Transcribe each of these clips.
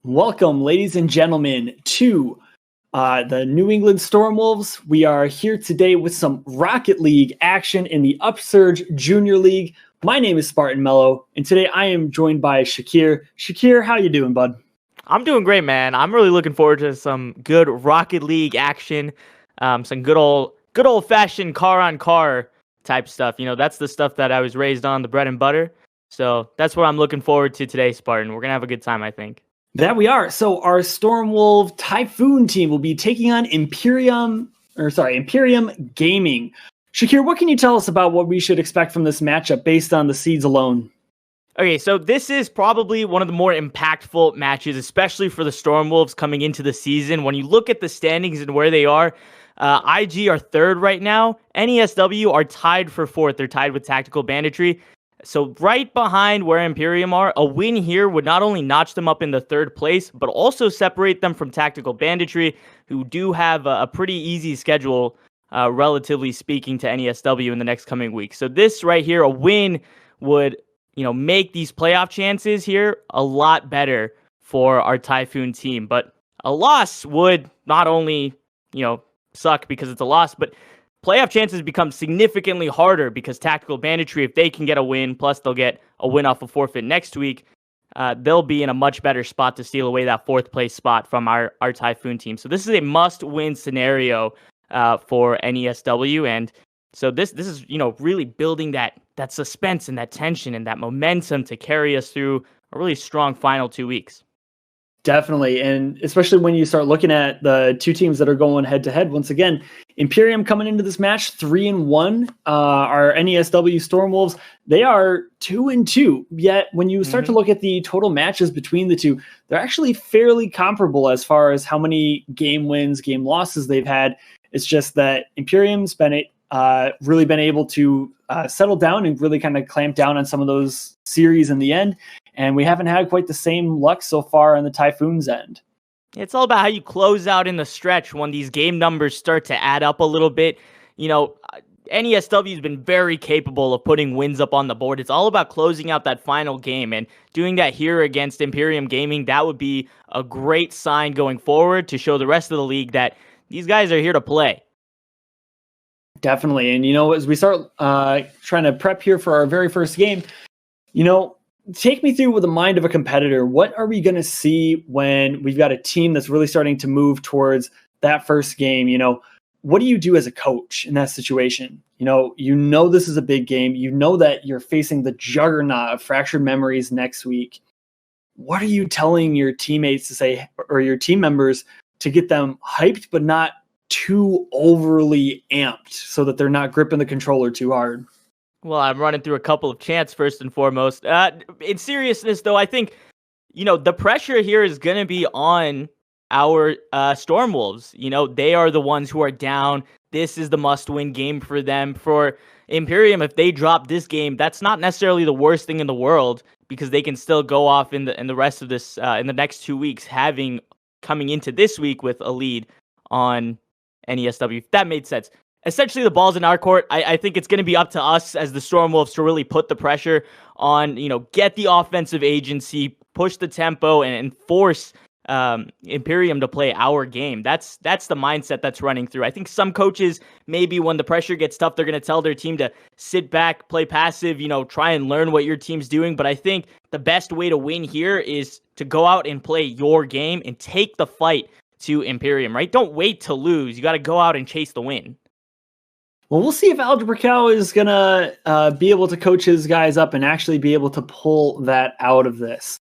Welcome, ladies and gentlemen, to the New England Stormwolves. We are here today with some Rocket League action in the Upsurge Junior League. My name is Spartan Mello, and today I am joined by Shakir. Shakir, how you doing, bud? I'm doing great, man. I'm really looking forward to some good Rocket League action, some good old fashioned car on car type stuff. You know, that's the stuff that I was raised on, the bread and butter. So that's what I'm looking forward to today, Spartan. We're gonna have a good time, I think. That we are. So our Stormwolf Typhoon team will be taking on Imperium Gaming. Shakir, what can you tell us about what we should expect from this matchup based on the seeds alone? Okay, so this is probably one of the more impactful matches, especially for the Stormwolves coming into the season. When you look at the standings and where they are, IG are third right now. NESW are tied for fourth. They're tied with Tactical Banditry. So right behind where Imperium are, a win here would not only notch them up in the third place, but also separate them from Tactical Banditry, who do have a pretty easy schedule, relatively speaking, to NESW in the next coming weeks. So this right here, a win would, make these playoff chances here a lot better for our Typhoon team. But a loss would not only, suck because it's a loss, but playoff chances become significantly harder because Tactical Banditry, if they can get a win, plus they'll get a win off a forfeit next week, they'll be in a much better spot to steal away that fourth place spot from our Typhoon team. So this is a must-win scenario for NESW, and so this is really building that suspense and that tension and that momentum to carry us through a really strong final 2 weeks. Definitely, and especially when you start looking at the two teams that are going head-to-head. Once again, Imperium coming into this match 3-1. Our NESW Stormwolves, they are 2-2. Yet when you start to look at the total matches between the two, they're actually fairly comparable as far as how many game wins, game losses they've had. It's just that Imperium's been really been able to settle down and really kind of clamp down on some of those series in the end. And we haven't had quite the same luck so far on the Typhoon's end. It's all about how you close out in the stretch when these game numbers start to add up a little bit. NESW has been very capable of putting wins up on the board. It's all about closing out that final game, and doing that here against Imperium Gaming, that would be a great sign going forward to show the rest of the league that these guys are here to play. Definitely. And, as we start trying to prep here for our very first game, take me through with the mind of a competitor. What are we going to see when we've got a team that's really starting to move towards that first game? What do you do as a coach in that situation? This is a big game. You know that you're facing the juggernaut of Fractured Memories next week. What are you telling your teammates to say, or your team members, to get them hyped but not too overly amped so that they're not gripping the controller too hard? Well, I'm running through a couple of chants first and foremost. In seriousness, though, I think, the pressure here is going to be on our Stormwolves. They are the ones who are down. This is the must-win game for them. For Imperium, if they drop this game, that's not necessarily the worst thing in the world, because they can still go off in the rest of this, in the next 2 weeks, coming into this week with a lead on NESW. If that made sense. Essentially, the ball's in our court. I think it's going to be up to us as the Stormwolves to really put the pressure on, get the offensive agency, push the tempo, and force Imperium to play our game. That's the mindset that's running through. I think some coaches, maybe when the pressure gets tough, they're going to tell their team to sit back, play passive, try and learn what your team's doing. But I think the best way to win here is to go out and play your game and take the fight to Imperium, right? Don't wait to lose. You got to go out and chase the win. Well, we'll see if Algebra Cow is going to be able to coach his guys up and actually be able to pull that out of this.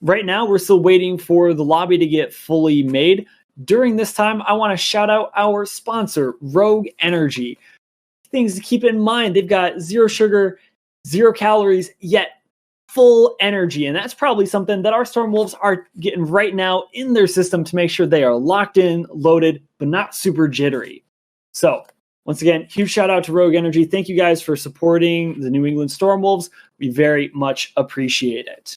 Right now, we're still waiting for the lobby to get fully made. During this time, I want to shout out our sponsor, Rogue Energy. Things to keep in mind, they've got 0 sugar, 0 calories, yet full energy. And that's probably something that our Stormwolves are getting right now in their system to make sure they are locked in, loaded, but not super jittery. So, once again, huge shout out to Rogue Energy. Thank you guys for supporting the New England Stormwolves. We very much appreciate it.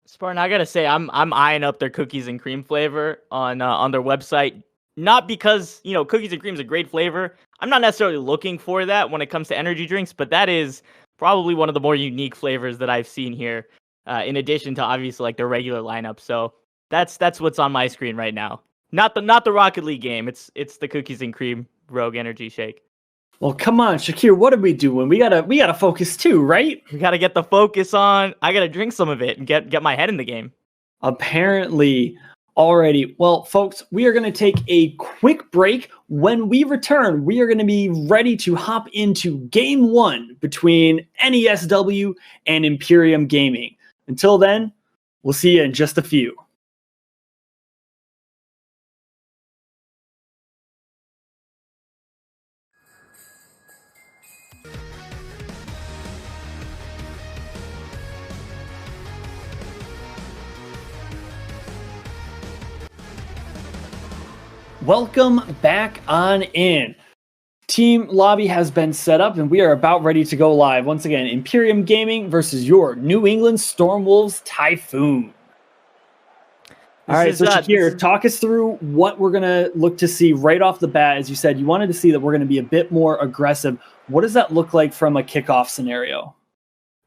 Spartan, I gotta say, I'm eyeing up their cookies and cream flavor on their website. Not because cookies and cream is a great flavor. I'm not necessarily looking for that when it comes to energy drinks, but that is probably one of the more unique flavors that I've seen here. In addition to obviously like their regular lineup. So That's what's on my screen right now. Not the Rocket League game. It's the cookies and cream Rogue Energy Shake. Well, come on, Shakir, what are we doing? We gotta focus too, right? We gotta get the focus on. I gotta drink some of it and get my head in the game. Apparently already. Well, folks, we are going to take a quick break. When we return, we are going to be ready to hop into game 1 between NESW and Imperium Gaming. Until then, we'll see you in just a few. Welcome back on in. Team lobby has been set up and we are about ready to go live. Once again, Imperium Gaming versus your New England Stormwolves Typhoon. All right, so Shakir, talk us through what we're going to look to see right off the bat. As you said, you wanted to see that we're going to be a bit more aggressive. What does that look like from a kickoff scenario?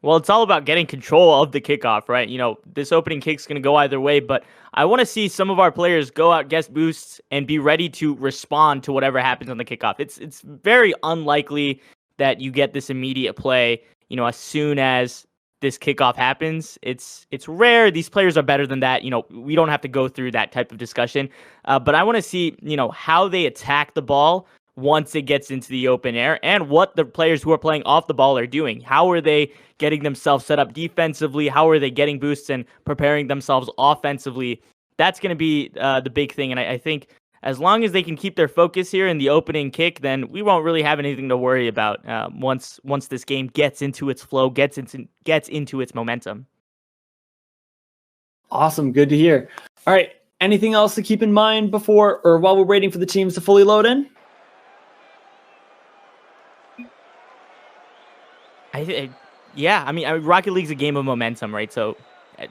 Well, it's all about getting control of the kickoff, right? You know, this opening kick's going to go either way, but I want to see some of our players go out, guest boosts, and be ready to respond to whatever happens on the kickoff. It's very unlikely that you get this immediate play, you know, as soon as this kickoff happens. It's rare. These players are better than that. You know, we don't have to go through that type of discussion. But I want to see, you know, how they attack the ball once it gets into the open air and what the players who are playing off the ball are doing. How are they getting themselves set up defensively? How are they getting boosts and preparing themselves offensively? That's going to be the big thing. And I think as long as they can keep their focus here in the opening kick, then we won't really have anything to worry about once this game gets into its flow, gets into its momentum. Awesome. Good to hear. All right. Anything else to keep in mind before or while we're waiting for the teams to fully load in? I mean, Rocket League's a game of momentum, right? So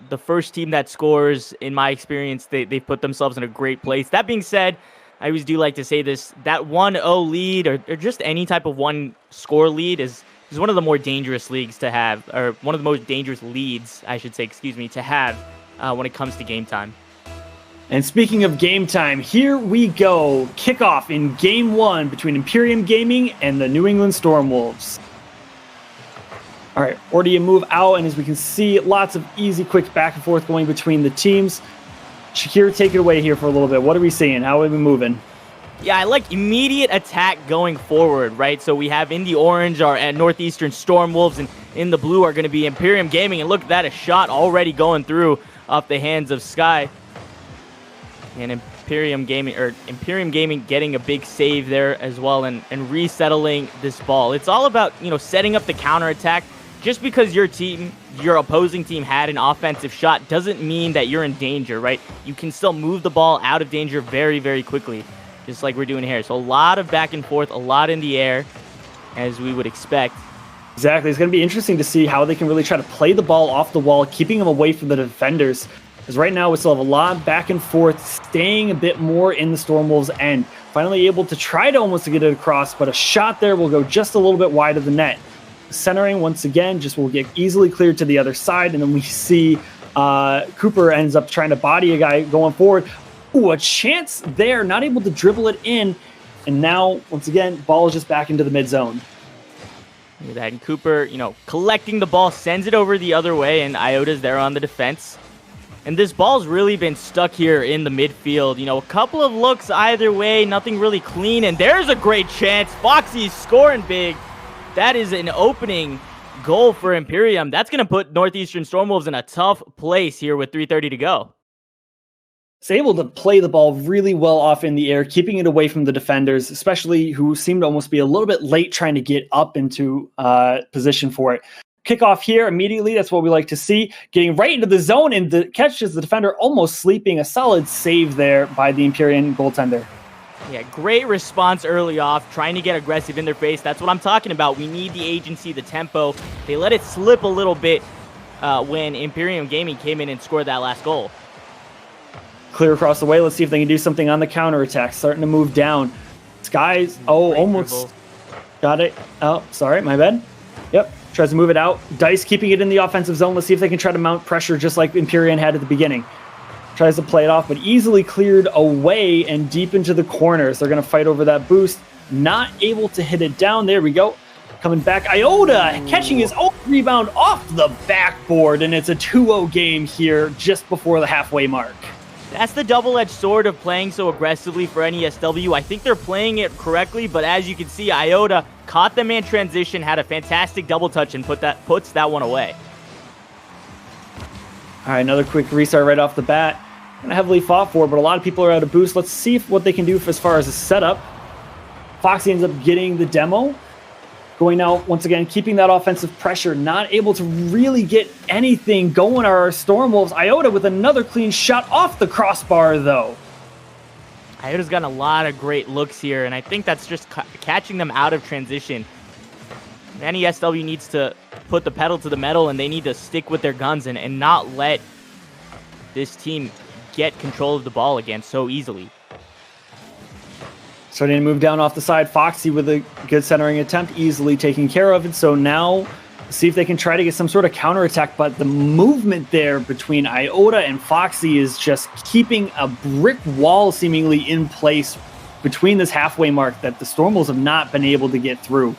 the first team that scores, in my experience, they've put themselves in a great place. That being said, I always do like to say this, that 1-0 lead or just any type of one-score lead is one of the more dangerous leagues to have, or one of the most dangerous leads, I should say, to have when it comes to game time. And speaking of game time, here we go. Kickoff in game 1 between Imperium Gaming and the New England Stormwolves. All right, order you move out, and as we can see, lots of easy, quick back and forth going between the teams. Shakir, take it away here for a little bit. What are we seeing? How are we moving? Yeah, I like immediate attack going forward, right? So we have in the orange our Northeastern Stormwolves, and in the blue are going to be Imperium Gaming. And look at that, a shot already going through off the hands of Sky. And Imperium Gaming getting a big save there as well and resettling this ball. It's all about, you know, setting up the counterattack. Just because your opposing team had an offensive shot doesn't mean that you're in danger, right? You can still move the ball out of danger very, very quickly, just like we're doing here. So a lot of back and forth, a lot in the air, as we would expect. Exactly. It's going to be interesting to see how they can really try to play the ball off the wall, keeping them away from the defenders. Because right now we still have a lot back and forth, staying a bit more in the Stormwolves' end. Finally able to try to almost get it across, but a shot there will go just a little bit wide of the net. Centering once again just will get easily cleared to the other side, and then we see Cooper ends up trying to body a guy going forward. Ooh, a chance there, not able to dribble it in, and now once again ball is just back into the mid zone. Look at that, and Cooper, you know, collecting the ball, sends it over the other way, and Iota's there on the defense. And this ball's really been stuck here in the midfield. You know, a couple of looks either way, nothing really clean, and there's a great chance. Foxy's scoring big. That is an opening goal for Imperium. That's going to put Northeastern Stormwolves in a tough place here with 3:30 to go. It's able to play the ball really well off in the air, keeping it away from the defenders, especially who seem to almost be a little bit late trying to get up into position for it. Kickoff here immediately. That's what we like to see. Getting right into the zone, and the catch is the defender almost sleeping. A solid save there by the Imperium goaltender. Yeah, great response early off, trying to get aggressive in their face. That's what I'm talking about. We need the agency, the tempo. They let it slip a little bit when Imperium Gaming came in and scored that last goal. Clear across the way. Let's see if they can do something on the counterattack. Starting to move down. Skies, almost dribble. Got it. Oh, sorry, my bad. Yep, tries to move it out. Dice keeping it in the offensive zone. Let's see if they can try to mount pressure just like Imperium had at the beginning. Tries to play it off, but easily cleared away and deep into the corners. They're going to fight over that boost. Not able to hit it down. There we go. Coming back, Iota catching his own rebound off the backboard, and it's a 2-0 game here just before the halfway mark. That's the double-edged sword of playing so aggressively for NESW. I think they're playing it correctly, but as you can see, Iota caught them in transition, had a fantastic double touch, and puts that one away. All right, another quick restart right off the bat. Kind of heavily fought for, but a lot of people are out of boost. Let's see what they can do as far as a setup. Foxy ends up getting the demo. Going now, once again, keeping that offensive pressure, not able to really get anything going are our Stormwolves. Iota with another clean shot off the crossbar, though. Iota's gotten a lot of great looks here, and I think that's just catching them out of transition. NESW needs to put the pedal to the metal, and they need to stick with their guns and not let this team get control of the ball again so easily. Starting to move down off the side. Foxy with a good centering attempt, easily taken care of. And so now, see if they can try to get some sort of counterattack. But the movement there between Iota and Foxy is just keeping a brick wall seemingly in place between this halfway mark that the Stormwolves have not been able to get through.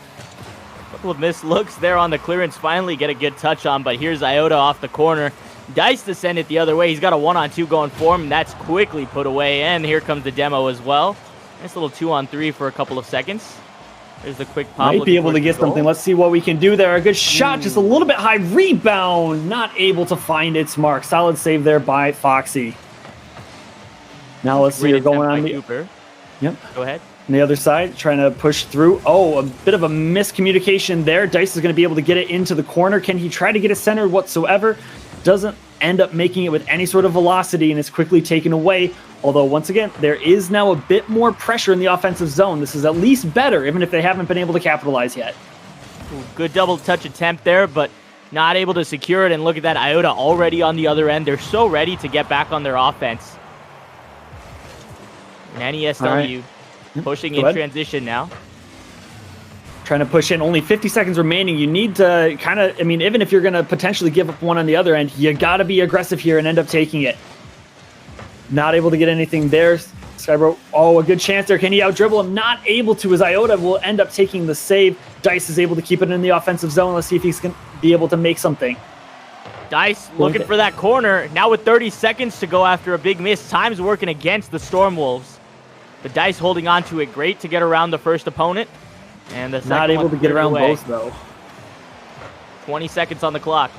A couple of missed looks there on the clearance. Finally get a good touch on, but here's Iota off the corner. Dice to send it the other way. He's got a 1-on-2 going for him, and that's quickly put away. And here comes the demo as well. Nice little 2-on-3 for a couple of seconds. There's the quick pop. Might be able to get something. Let's see what we can do there. A good shot, just a little bit high. Rebound, not able to find its mark. Solid save there by Foxy. Now let's see what's going on. Cooper. Yep. Go ahead. On the other side, trying to push through. Oh, a bit of a miscommunication there. Dice is going to be able to get it into the corner. Can he try to get it centered whatsoever? Doesn't end up making it with any sort of velocity, and it's quickly taken away. Although, once again, there is now a bit more pressure in the offensive zone. This is at least better, even if they haven't been able to capitalize yet. Ooh, good double touch attempt there, but not able to secure it. And look at that, Iota already on the other end. They're so ready to get back on their offense. And NESW pushing in transition now. Trying to push in. Only 50 seconds remaining. You need to kind of, I mean, even if you're going to potentially give up one on the other end, you got to be aggressive here and end up taking it. Not able to get anything there. Skybro, oh, a good chance there. Can he out-dribble him? Not able to, as Iota will end up taking the save. Dice is able to keep it in the offensive zone. Let's see if he's going to be able to make something. Dice looking for that corner. Now with 30 seconds to go after a big miss. Time's working against the Stormwolves. But Dice holding on to it great to get around the first opponent. And the second not able to get around both, though. 20 seconds on the clock.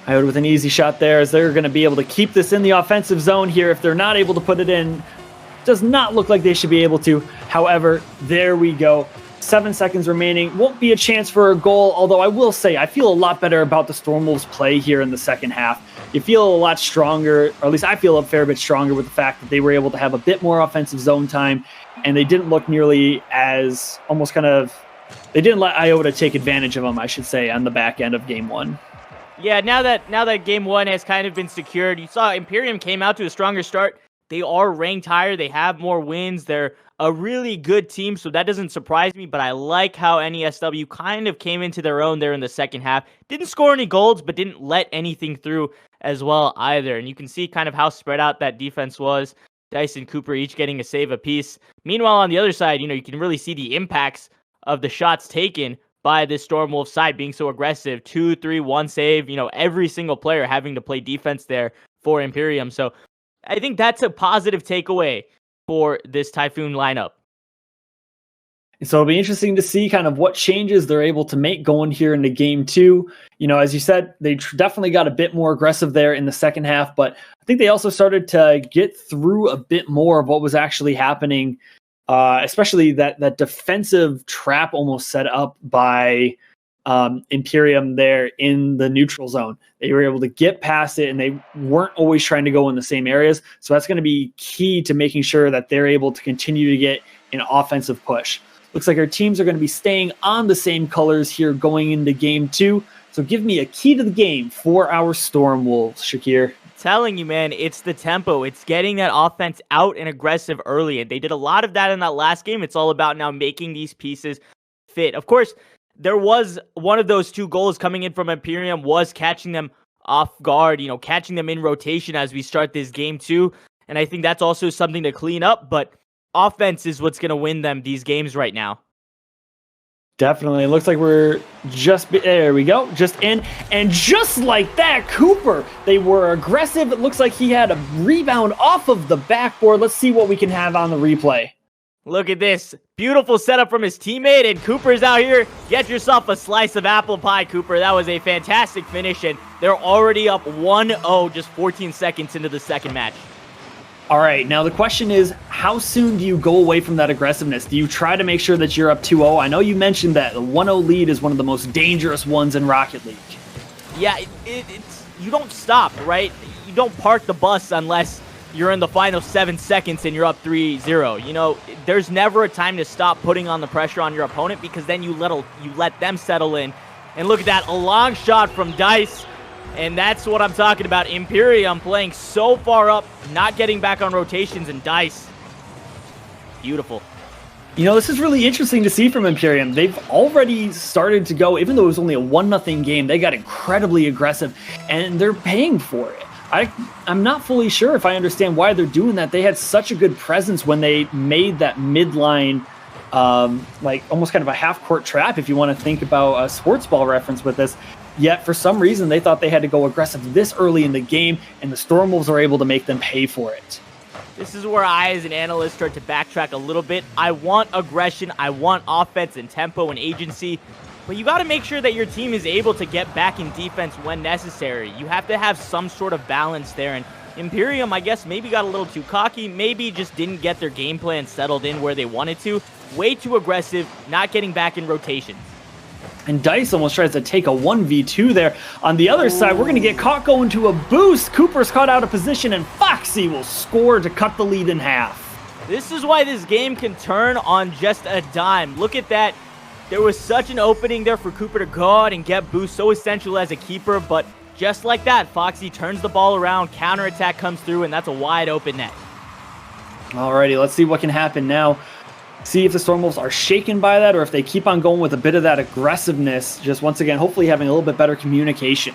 Iota with an easy shot there, as they're going to be able to keep this in the offensive zone here. If they're not able to put it in, does not look like they should be able to. However, there we go. 7 seconds remaining. Won't be a chance for a goal, although I will say I feel a lot better about the Stormwolves' play here in the second half. You feel a lot stronger, or at least I feel a fair bit stronger with the fact that they were able to have a bit more offensive zone time, and they didn't look nearly as they didn't let Iota take advantage of them, I should say, on the back end of game one. Yeah, now that game one has kind of been secured, you saw Imperium came out to a stronger start. They are ranked higher. They have more wins. They're a really good team, so that doesn't surprise me, but I like how NESW kind of came into their own there in the second half. Didn't score any goals, but didn't let anything through as well either. And you can see kind of how spread out that defense was. Dice and Cooper each getting a save apiece. Meanwhile, on the other side, you can really see the impacts of the shots taken by this Stormwolves side being so aggressive. 2, 3, 1 save. Every single player having to play defense there for Imperium. So I think that's a positive takeaway for this Typhoon lineup. And so it'll be interesting to see kind of what changes they're able to make going here into game two. As you said, they definitely got a bit more aggressive there in the second half, but I think they also started to get through a bit more of what was actually happening, especially that defensive trap almost set up by Imperium there in the neutral zone. They were able to get past it, and they weren't always trying to go in the same areas. So that's going to be key to making sure that they're able to continue to get an offensive push. Looks like our teams are going to be staying on the same colors here going into game two. So give me a key to the game for our Stormwolves, Shakir. Telling you, man, it's the tempo. It's getting that offense out and aggressive early. And they did a lot of that in that last game. It's all about now making these pieces fit. Of course, there was one of those 2 goals coming in from Imperium was catching them off guard, catching them in rotation as we start this game too. And I think that's also something to clean up, but offense is what's going to win them these games right now. Definitely. It looks like we're there we go. Just in. And just like that, Cooper, they were aggressive. It looks like he had a rebound off of the backboard. Let's see what we can have on the replay. Look at this. Beautiful setup from his teammate, and Cooper's out here. Get yourself a slice of apple pie, Cooper. That was a fantastic finish, and they're already up 1-0 just 14 seconds into the second match. All right, now the question is, how soon do you go away from that aggressiveness? Do you try to make sure that you're up 2-0? I know you mentioned that the 1-0 lead is one of the most dangerous ones in Rocket League. Yeah, it's you don't stop, right? You don't park the bus unless you're in the final 7 seconds and you're up 3-0. There's never a time to stop putting on the pressure on your opponent, because then you let them settle in. And look at that, a long shot from Dice. And that's what I'm talking about. Imperium playing so far up, not getting back on rotations, and Dice. Beautiful. This is really interesting to see from Imperium. They've already started to go, even though it was only a 1-0 game, they got incredibly aggressive, and they're paying for it. I'm not fully sure if I understand why they're doing that. They had such a good presence when they made that midline, like almost kind of a half-court trap, if you want to think about a sports ball reference with this. Yet, for some reason, they thought they had to go aggressive this early in the game, and the Stormwolves are able to make them pay for it. This is where I, as an analyst, start to backtrack a little bit. I want aggression, I want offense and tempo and agency, but you got to make sure that your team is able to get back in defense when necessary. You have to have some sort of balance there, and Imperium, I guess, maybe got a little too cocky, maybe just didn't get their game plan settled in where they wanted to. Way too aggressive, not getting back in rotations. And Dice almost tries to take a 1v2 there. On the other side, we're going to get caught going to a boost. Cooper's caught out of position, and Foxy will score to cut the lead in half. This is why this game can turn on just a dime. Look at that. There was such an opening there for Cooper to go out and get boost, so essential as a keeper, but just like that, Foxy turns the ball around, counterattack comes through, and that's a wide open net. Alrighty, let's see what can happen now. See if the Stormwolves are shaken by that, or if they keep on going with a bit of that aggressiveness, just once again, hopefully having a little bit better communication.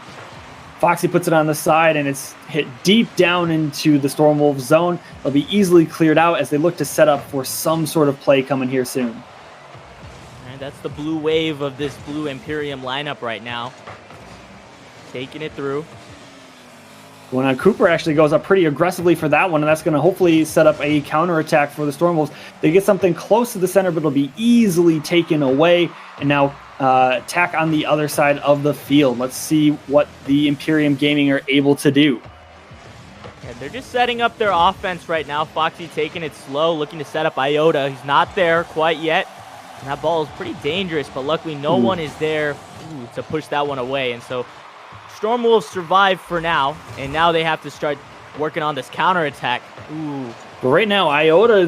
Foxy puts it on the side, and it's hit deep down into the Stormwolves zone. It'll be easily cleared out as they look to set up for some sort of play coming here soon. And that's the blue wave of this blue Imperium lineup right now. Taking it through. Going on, Cooper actually goes up pretty aggressively for that one, and that's going to hopefully set up a counterattack for the Stormwolves. They get something close to the center, but it'll be easily taken away. And now attack on the other side of the field. Let's see what the Imperium Gaming are able to do. Yeah, they're just setting up their offense right now. Foxy taking it slow, looking to set up Iota. He's not there quite yet. And that ball is pretty dangerous, but luckily no one is there to push that one away. And so Stormwolves survive for now, and now they have to start working on this counterattack. But right now, Iota,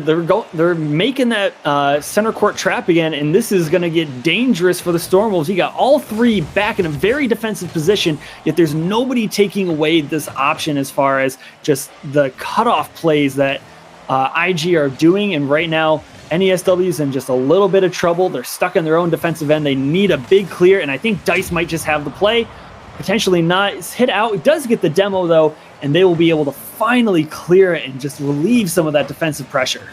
they're making that center court trap again, and this is going to get dangerous for the Stormwolves. You got all three back in a very defensive position, yet there's nobody taking away this option as far as just the cutoff plays that IG are doing. And right now, NESW is in just a little bit of trouble. They're stuck in their own defensive end. They need a big clear, and I think Dice might just have the play. Potentially not. It's hit out. It does get the demo, though, and they will be able to finally clear it and just relieve some of that defensive pressure.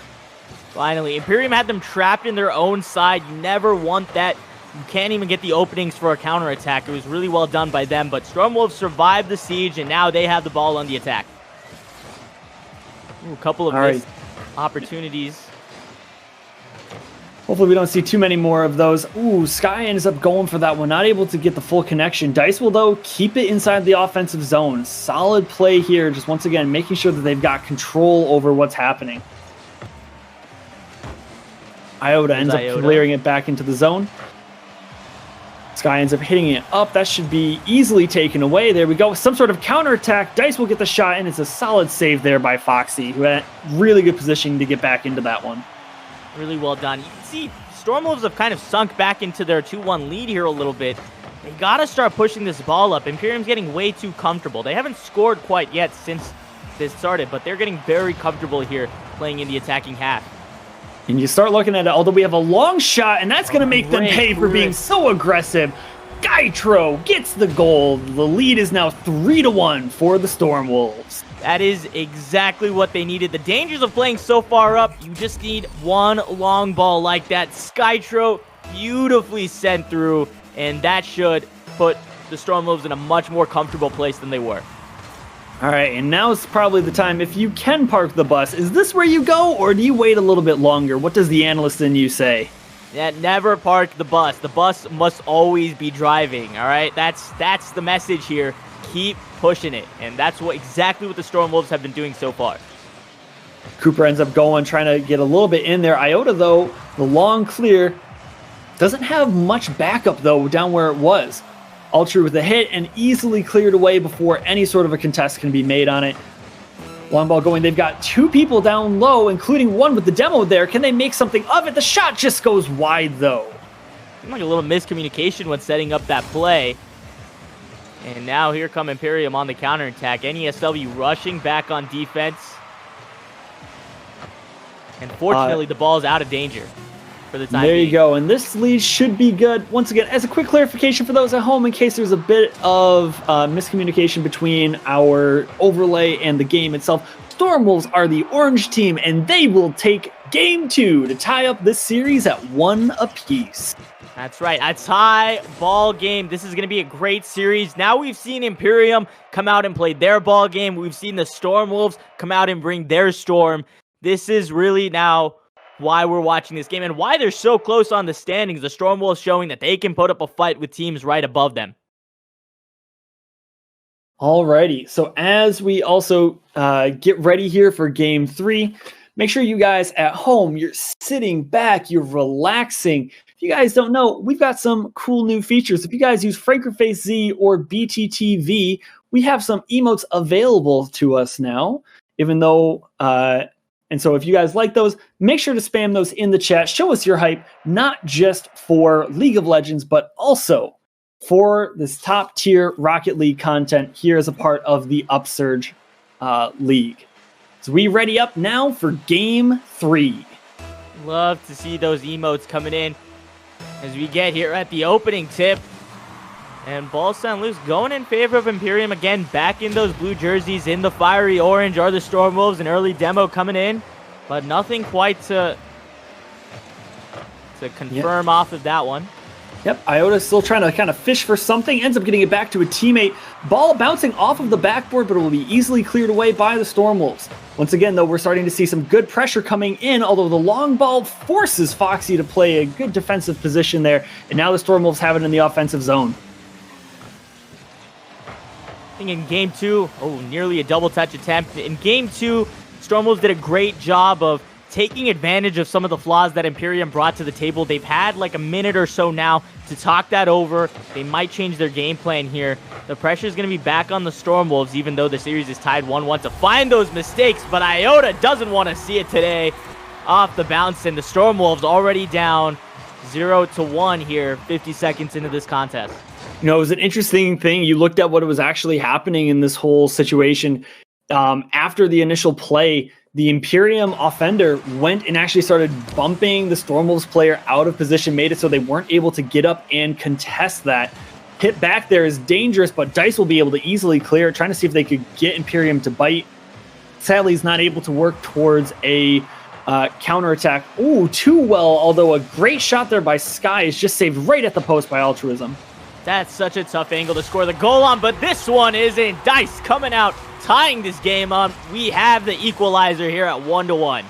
Finally, Imperium had them trapped in their own side. You never want that. You can't even get the openings for a counterattack. It was really well done by them, but Stormwolves survived the siege, and now they have the ball on the attack. A couple of missed opportunities. Hopefully we don't see too many more of those. Sky ends up going for that one. Not able to get the full connection. Dice will, though, keep it inside the offensive zone. Solid play here. Just once again, making sure that they've got control over what's happening. Iota ends up clearing it back into the zone. Sky ends up hitting it up. That should be easily taken away. There we go. Some sort of counterattack. Dice will get the shot, and it's a solid save there by Foxy, who had really good positioning to get back into that one. Really well done. You can see Stormwolves have kind of sunk back into their 2-1 lead here a little bit. They got to start pushing this ball up. Imperium's getting way too comfortable. They haven't scored quite yet since this started, but they're getting very comfortable here playing in the attacking half. And you start looking at it, although we have a long shot, and that's going to make them pay for being so aggressive. Skytro gets the goal. The lead is now 3-1 for the Stormwolves. That is exactly what they needed. The dangers of playing so far up, you just need one long ball like that. Skytro beautifully sent through, and that should put the Stormwolves in a much more comfortable place than they were. All right, and now is probably the time. If you can park the bus, is this where you go, or do you wait a little bit longer? What does the analyst in you say? Yeah, never park the bus. The bus must always be driving, all right? That's the message here. Keep pushing it, and that's exactly what the Stormwolves have been doing so far. Cooper ends up going, trying to get a little bit in there. Iota, though, the long clear, doesn't have much backup, though, down where it was. Ultra with a hit and easily cleared away before any sort of a contest can be made on it. Long ball going. They've got two people down low, including one with the demo there. Can they make something of it? The shot just goes wide, though. Seemed like a little miscommunication when setting up that play. And now here come Imperium on the counterattack. NESW rushing back on defense. And fortunately, the ball is out of danger for the time being. There you go. And this lead should be good. Once again, as a quick clarification for those at home, in case there's a bit of miscommunication between our overlay and the game itself, Stormwolves are the orange team, and they will take Game 2 to tie up this series at 1 apiece. That's right, a tie ball game. This is going to be a great series. Now we've seen Imperium come out and play their ball game. We've seen the Stormwolves come out and bring their storm. This is really now why we're watching this game and why they're so close on the standings. The Stormwolves showing that they can put up a fight with teams right above them. Alrighty, so as we also get ready here for Game 3, make sure you guys at home, you're sitting back, you're relaxing. If you guys don't know, we've got some cool new features. If you guys use Frankerface Z or BTTV, we have some emotes available to us now, even though... And so if you guys like those, make sure to spam those in the chat. Show us your hype, not just for League of Legends, but also for this top tier Rocket League content here as a part of the Upsurge League. So we ready up now for Game 3. Love to see those emotes coming in as we get here at the opening tip. And ball sent loose, going in favor of Imperium again, back in those blue jerseys. In the fiery orange are the Stormwolves. An early demo coming in, but nothing quite to confirm off of that one. Yep, Iota still trying to kind of fish for something. Ends up getting it back to a teammate. Ball bouncing off of the backboard, but it will be easily cleared away by the Stormwolves. Once again, though, we're starting to see some good pressure coming in, although the long ball forces Foxy to play a good defensive position there. And now the Stormwolves have it in the offensive zone. In Game 2, nearly a double touch attempt. In Game 2, Stormwolves did a great job of taking advantage of some of the flaws that Imperium brought to the table. They've had like a minute or so now to talk that over. They might change their game plan here. The pressure is going to be back on the Stormwolves, even though the series is tied 1-1, to find those mistakes. But Iota doesn't want to see it today. Off the bounce, and the Stormwolves already down 0-1 here, 50 seconds into this contest. You know, it was an interesting thing. You looked at what was actually happening in this whole situation. After the initial play, the Imperium offender went and actually started bumping the Stormwolves player out of position, made it so they weren't able to get up and contest that. Hit back there is dangerous, but Dice will be able to easily clear it, trying to see if they could get Imperium to bite. Sadly, he's not able to work towards a counterattack. Ooh, too well, although a great shot there by Sky is just saved right at the post by Altruism. That's such a tough angle to score the goal on, but this one isn't. Dice coming out, tying this game up. We have the equalizer here at 1-1.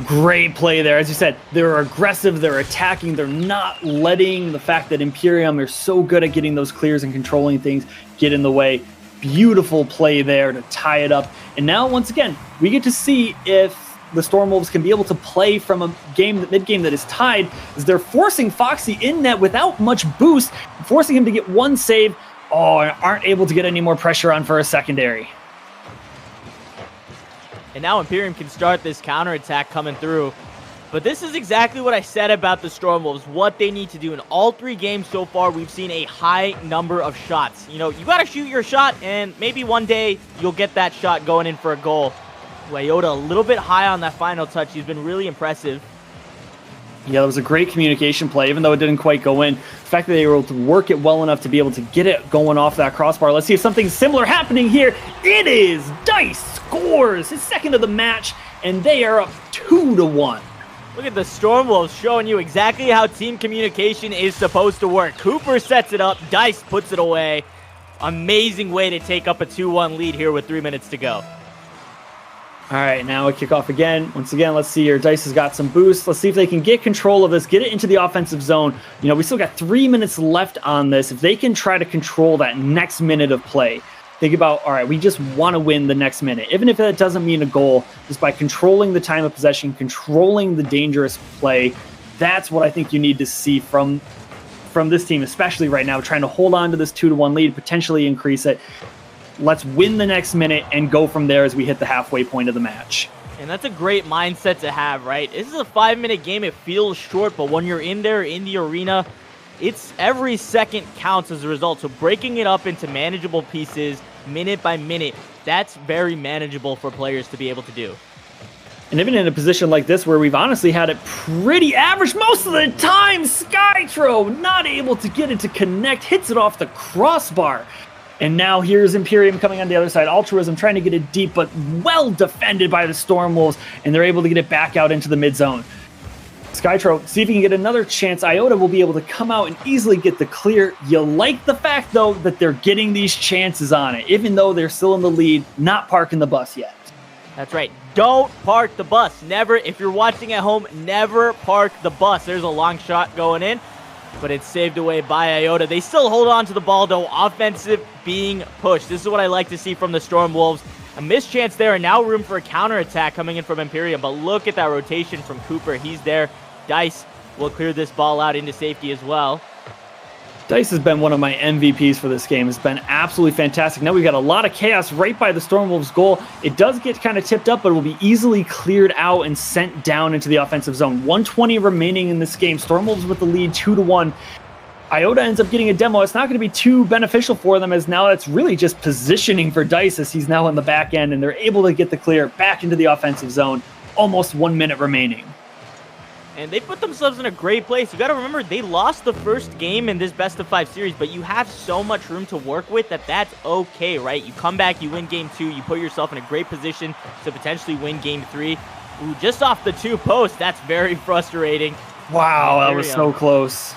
Great play there. As you said, they're aggressive, they're attacking, they're not letting the fact that Imperium are so good at getting those clears and controlling things get in the way. Beautiful play there to tie it up. And now, once again, we get to see if the Stormwolves can be able to play from a mid-game that is tied, as they're forcing Foxy in net without much boost, forcing him to get one save, and aren't able to get any more pressure on for a secondary. And now Imperium can start this counterattack coming through. But this is exactly what I said about the Stormwolves, what they need to do. In all 3 games so far, we've seen a high number of shots. You know, you got to shoot your shot, and maybe one day you'll get that shot going in for a goal. Iota a little bit high on that final touch. He's been really impressive. Yeah, that was a great communication play, even though it didn't quite go in. The fact that they were able to work it well enough to be able to get it going off that crossbar. Let's see if something similar happening here. It is! Dice scores his second of the match, and they are up 2-1. Look at the Stormwolves showing you exactly how team communication is supposed to work. Cooper sets it up, Dice puts it away. Amazing way to take up a 2-1 lead here with 3 minutes to go. All right, now a kickoff again. Once again, let's see here. Dice has got some boost. Let's see if they can get control of this, get it into the offensive zone. You know, we still got 3 minutes left on this. If they can try to control that next minute of play, think about, all right, we just want to win the next minute. Even if that doesn't mean a goal, just by controlling the time of possession, controlling the dangerous play, that's what I think you need to see from this team, especially right now, trying to hold on to this 2-1 lead, potentially increase it. Let's win the next minute and go from there as we hit the halfway point of the match. And that's a great mindset to have, right? This is a 5-minute game. It feels short, but when you're in there in the arena, it's every second counts as a result. So breaking it up into manageable pieces, minute by minute, that's very manageable for players to be able to do. And even in a position like this where we've honestly had it pretty average most of the time, Skytro not able to get it to connect, hits it off the crossbar. And now here's Imperium coming on the other side. Altruism trying to get it deep, but well defended by the Stormwolves, and they're able to get it back out into the mid zone. Skytro, see if he can get another chance. Iota will be able to come out and easily get the clear. You like the fact, though, that they're getting these chances on it, even though they're still in the lead, not parking the bus yet. That's right. Don't park the bus. Never, if you're watching at home, never park the bus. There's a long shot going in, but it's saved away by Iota. They still hold on to the ball, though. Offensive being pushed. This is what I like to see from the Stormwolves. A missed chance there, and now room for a counterattack coming in from Imperium. But look at that rotation from Cooper. He's there. Dice will clear this ball out into safety as well. Dice has been one of my MVPs for this game. It's been absolutely fantastic. Now we've got a lot of chaos right by the Stormwolves' goal. It does get kind of tipped up, but it will be easily cleared out and sent down into the offensive zone. 1:20 remaining in this game. Stormwolves with the lead 2-1. Iota ends up getting a demo. It's not going to be too beneficial for them, as now it's really just positioning for Dice as he's now on the back end, and they're able to get the clear back into the offensive zone. Almost 1 minute remaining. And they put themselves in a great place. You got to remember, they lost the first game in this best-of-5 series, but you have so much room to work with that's okay, right? You come back, you win Game 2, you put yourself in a great position to potentially win Game 3. Ooh, just off the 2 posts, that's very frustrating. Wow, that was so close.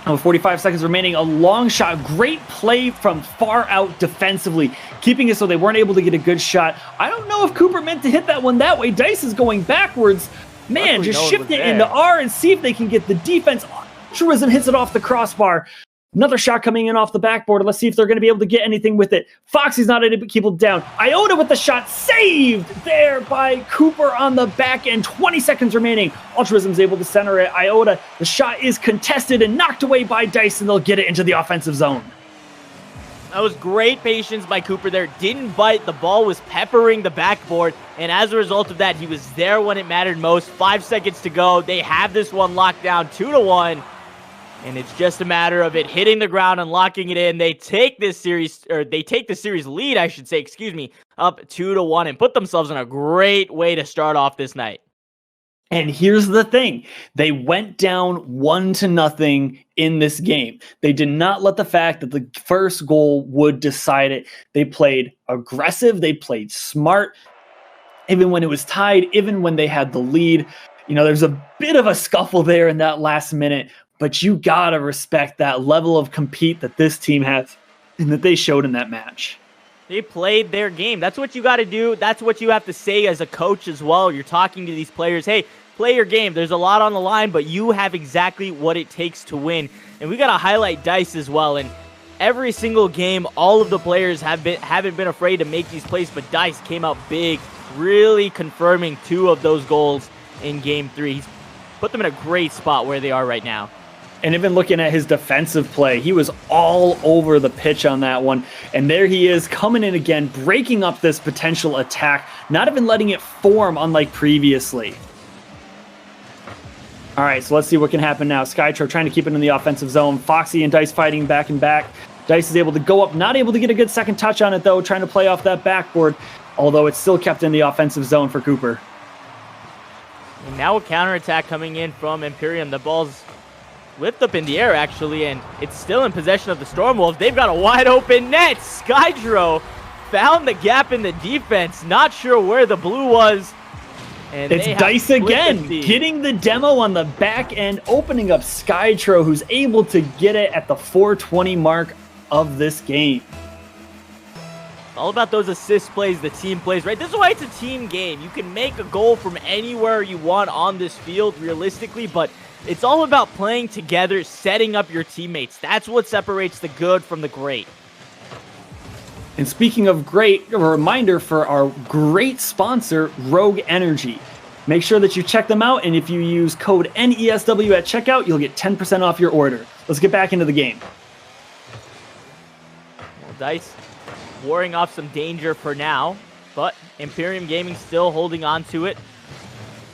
45 seconds remaining, a long shot. Great play from far out defensively, keeping it so they weren't able to get a good shot. I don't know if Cooper meant to hit that one that way. Dice is going backwards. Man, just shift it into R and see if they can get the defense. Altruism hits it off the crossbar. Another shot coming in off the backboard. Let's see if they're going to be able to get anything with it. Foxy's not able to keep it down. Iota with the shot, saved there by Cooper on the back end. 20 seconds remaining. Altruism's able to center it. Iota, the shot is contested and knocked away by Dice, and they'll get it into the offensive zone. That was great patience by Cooper there. Didn't bite. The ball was peppering the backboard, and as a result of that, he was there when it mattered most. 5 seconds to go. They have this one locked down 2-1. And it's just a matter of it hitting the ground and locking it in. They take this series, or they take the series lead, I should say, up 2-1 and put themselves in a great way to start off this night. And here's the thing. They went down 1-0 in this game. They did not let the fact that the first goal would decide it. They played aggressive. They played smart. Even when it was tied, even when they had the lead. You know, there's a bit of a scuffle there in that last minute. But you gotta respect that level of compete that this team has and that they showed in that match. They played their game. That's what you got to do. That's what you have to say as a coach as well. You're talking to these players, hey, play your game. There's a lot on the line, but you have exactly what it takes to win. And we got to highlight Dice as well. And every single game, all of the players haven't been afraid to make these plays, but Dice came out big, really confirming 2 of those goals in Game 3. He's put them in a great spot where they are right now. And even looking at his defensive play, he was all over the pitch on that one. And there he is coming in again, breaking up this potential attack, not even letting it form unlike previously. All right, so let's see what can happen now. Skytro trying to keep it in the offensive zone. Foxy and Dice fighting back and back. Dice is able to go up, not able to get a good second touch on it though, trying to play off that backboard, although it's still kept in the offensive zone for Cooper. And now a counterattack coming in from Imperium. The ball's whipped up in the air, actually, and it's still in possession of the Stormwolves. They've got a wide open net. Skydro found the gap in the defense. Not sure where the blue was. And it's Dice again, getting the demo on the back end, opening up Skytro, who's able to get it at the 420 mark of this game. All about those assist plays, the team plays, right? This is why it's a team game. You can make a goal from anywhere you want on this field, realistically, but it's all about playing together, setting up your teammates. That's what separates the good from the great. And speaking of great, a reminder for our great sponsor, Rogue Energy. Make sure that you check them out, and if you use code NESW at checkout, you'll get 10% off your order. Let's get back into the game. Well, Dice warding off some danger for now, but Imperium Gaming still holding on to it.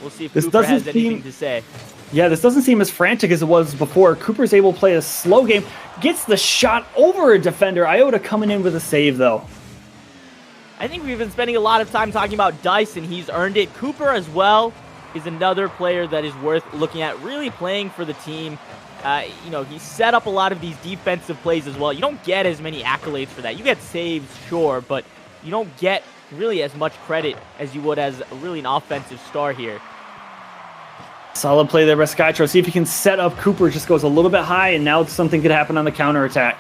We'll see if Cooper has anything to say. Yeah, this doesn't seem as frantic as it was before. Cooper's able to play a slow game, gets the shot over a defender. Iota coming in with a save, though. I think we've been spending a lot of time talking about Dice, and he's earned it. Cooper as well is another player that is worth looking at, really playing for the team. He set up a lot of these defensive plays as well. You don't get as many accolades for that. You get saves, sure, but you don't get really as much credit as you would as really an offensive star here. Solid play there by Skytro. See if he can set up Cooper. Just goes a little bit high, and now something could happen on the counterattack.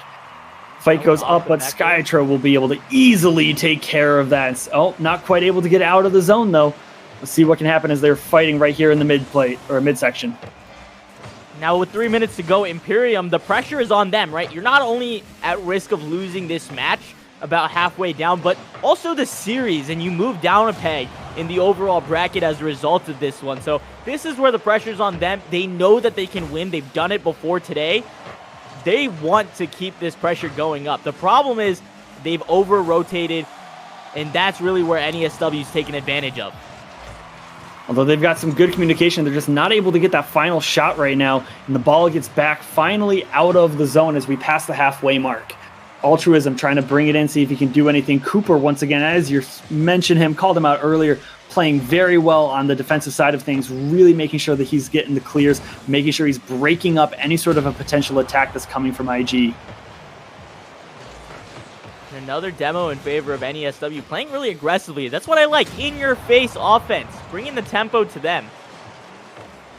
Fight goes up, but Skytro will be able to easily take care of that. Oh, not quite able to get out of the zone, though. Let's see what can happen as they're fighting right here in the mid-plate, or midsection. Now with 3 minutes to go, Imperium, the pressure is on them, right? You're not only at risk of losing this match about halfway down, but also the series, and you move down a peg in the overall bracket as a result of this one. So this is where the pressure's on them. They know that they can win. They've done it before today. They want to keep this pressure going up. The problem is they've over-rotated, and that's really where NESW is taking advantage of. Although they've got some good communication, they're just not able to get that final shot right now, and the ball gets back finally out of the zone as we pass the halfway mark. Altruism trying to bring it in, see if he can do anything. Cooper, once again, as you mentioned him, called him out earlier, playing very well on the defensive side of things, really making sure that he's getting the clears, making sure he's breaking up any sort of a potential attack that's coming from IG. Another demo in favor of NESW, playing really aggressively. That's what I like, in-your-face offense, bringing the tempo to them.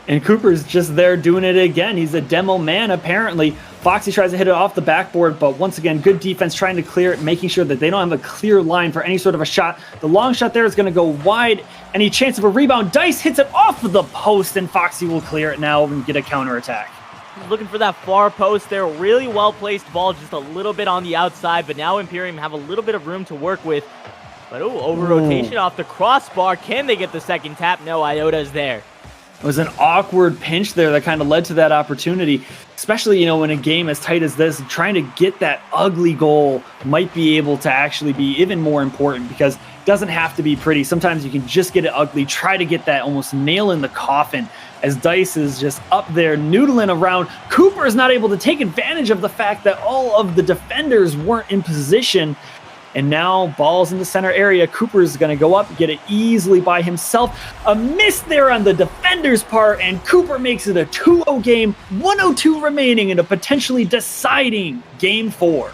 And Cooper's just there doing it again. He's a demo man, apparently. Foxy tries to hit it off the backboard, but once again, good defense trying to clear it, making sure that they don't have a clear line for any sort of a shot. The long shot there is going to go wide. Any chance of a rebound? Dice hits it off of the post, and Foxy will clear it now and get a counterattack. Looking for that far post there. Really well-placed ball, just a little bit on the outside, but now Imperium have a little bit of room to work with. But, over-rotation off the crossbar. Can they get the second tap? No, Iota's there. It was an awkward pinch there that kind of led to that opportunity, especially, in a game as tight as this. Trying to get that ugly goal might be able to actually be even more important because it doesn't have to be pretty. Sometimes you can just get it ugly. Try to get that almost nail in the coffin as Dice is just up there noodling around. Cooper is not able to take advantage of the fact that all of the defenders weren't in position. And now ball's in the center area. Cooper's going to go up, get it easily by himself. A miss there on the defender's part, and Cooper makes it a 2-0 game. 1:02 remaining in a potentially deciding Game 4.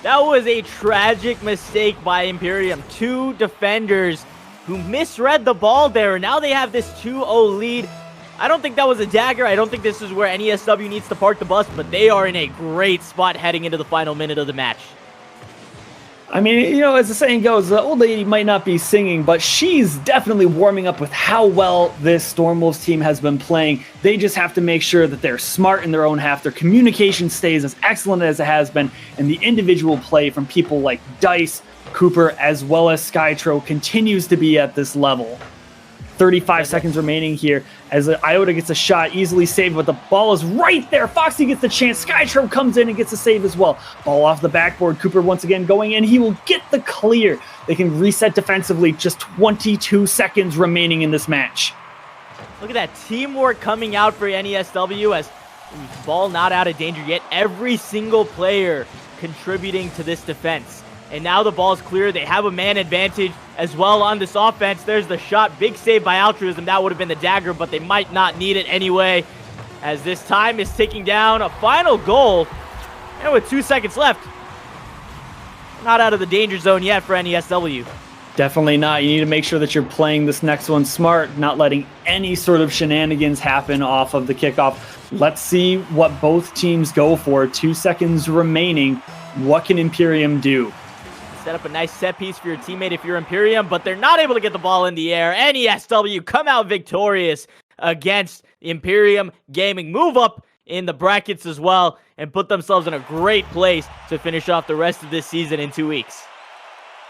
That was a tragic mistake by Imperium. Two defenders who misread the ball there. Now they have this 2-0 lead. I don't think that was a dagger. I don't think this is where NESW needs to park the bus, but they are in a great spot heading into the final minute of the match. I mean, as the saying goes, the old lady might not be singing, but she's definitely warming up with how well this Stormwolves team has been playing. They just have to make sure that they're smart in their own half. Their communication stays as excellent as it has been, and the individual play from people like Dice, Cooper, as well as Skytro continues to be at this level. 35 seconds remaining here as Iota gets a shot, easily saved, but the ball is right there. Foxy gets the chance. Skytro comes in and gets a save as well. Ball off the backboard. Cooper once again going in. He will get the clear. They can reset defensively. Just 22 seconds remaining in this match. Look at that teamwork coming out for NESW as ball not out of danger yet. Every single player contributing to this defense. And now the ball's clear. They have a man advantage as well on this offense. There's the shot. Big save by Altruism. That would have been the dagger, but they might not need it anyway, as this time is ticking down. A final goal. And with 2 seconds left, not out of the danger zone yet for NESW. Definitely not. You need to make sure that you're playing this next one smart, not letting any sort of shenanigans happen off of the kickoff. Let's see what both teams go for. 2 seconds remaining. What can Imperium do? Set up a nice set piece for your teammate if you're Imperium, but they're not able to get the ball in the air. NESW come out victorious against Imperium Gaming. Move up in the brackets as well and put themselves in a great place to finish off the rest of this season in 2 weeks.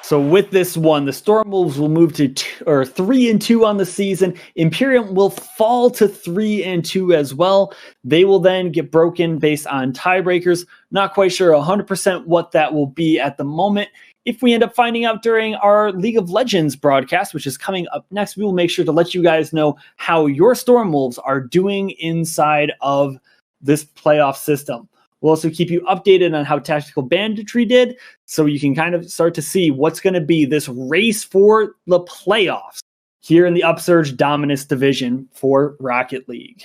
So with this one, the Stormwolves will move to 3-2 on the season. Imperium will fall to 3-2 as well. They will then get broken based on tiebreakers. Not quite sure 100% what that will be at the moment. If we end up finding out during our League of Legends broadcast, which is coming up next, we will make sure to let you guys know how your Stormwolves are doing inside of this playoff system. We'll also keep you updated on how Tactical Banditry did, so you can kind of start to see what's going to be this race for the playoffs here in the Upsurge Dominus division for Rocket League.